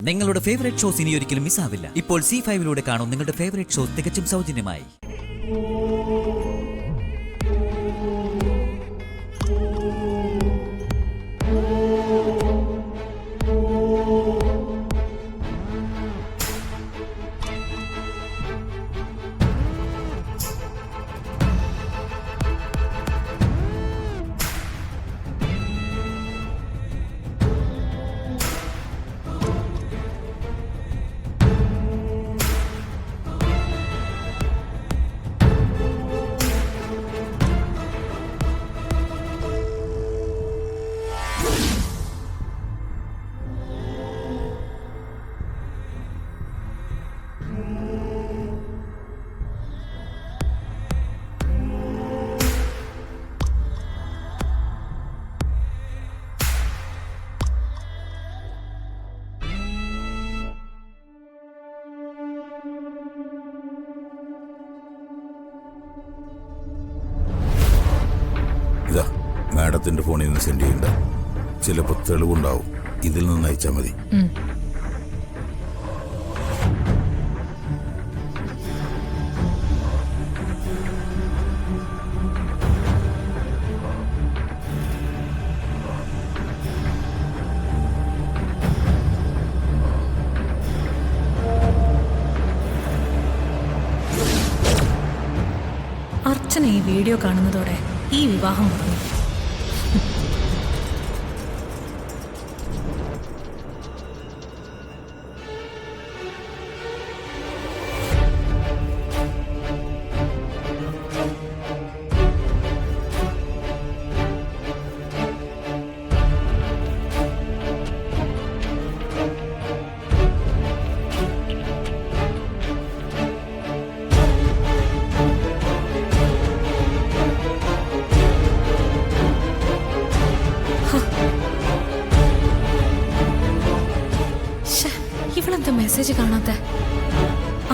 നിങ്ങളുടെ favourite shows ഇനി ഒരിക്കലും മിസ്സാവില്ല. ഇപ്പോൾ C5 കാണും നിങ്ങളുടെ ഫേവറേറ്റ് ഷോസ് തികച്ചും സൗജന്യമായി. ഇതാ മാഡത്തിന്റെ ഫോണിൽ നിന്ന് സെൻഡ് ചെയ്യണ്ട. ചിലപ്പോൾ തെളിവുണ്ടാവും. ഇതിൽ നിന്ന് അയച്ചാൽ മതി. അർച്ചന ഈ വീഡിയോ കാണുന്നതോടെ ഈ വിവാഹം പറഞ്ഞു. ഇവളെന്താ മെസ്സേജ് കാണാത്ത?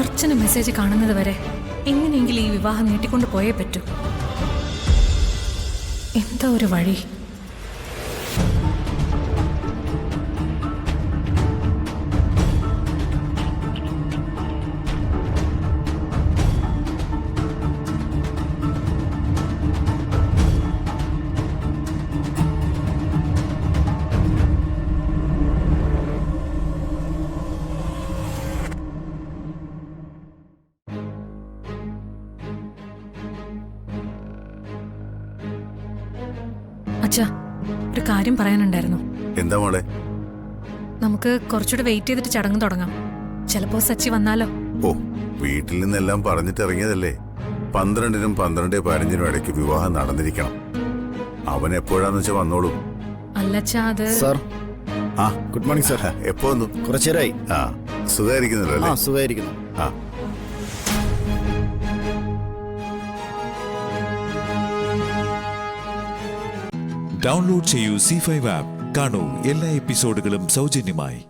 അർച്ചന മെസ്സേജ് കാണുന്നത് വരെ എങ്ങനെയെങ്കിലും ഈ വിവാഹം നീട്ടിക്കൊണ്ട് പോയേ പറ്റൂ. എന്താ ഒരു വഴി? അച്ഛാ, ഒരു കാര്യം പറയാനുണ്ടായിരുന്നു. എന്താ മോളെ? നമുക്ക് കുറച്ചുകൂടെ വെയിറ്റ് ചെയ്തിട്ട് ചടങ്ങ് തുടങ്ങാം. ചിലപ്പോ സച്ചി വന്നാലോ? ഓ, വീട്ടിൽ നിന്നെല്ലാം പറഞ്ഞിട്ട് ഇറങ്ങിയതല്ലേ. 12-നും 12:15-നും ഇടയ്ക്ക് വിവാഹം നടന്നിരിക്കണം. അവൻ എപ്പോഴാന്ന് വെച്ചാൽ വന്നോളൂ. അല്ലച്ചാ, അത് സാർ. ആ, ഗുഡ് മോർണിംഗ് സാർ. എപ്പോ വന്നു? കുറച്ചേരായി. ആ, സുഖമായിരിക്കുന്നല്ലോ അല്ലേ? സുഖമായിരിക്കുന്നു. ആ, ഡൗൺലോഡ് ചെയ്യൂ C5 ആപ്പ്. കാണൂ എല്ലാ എപ്പിസോഡുകളും സൗജന്യമായി.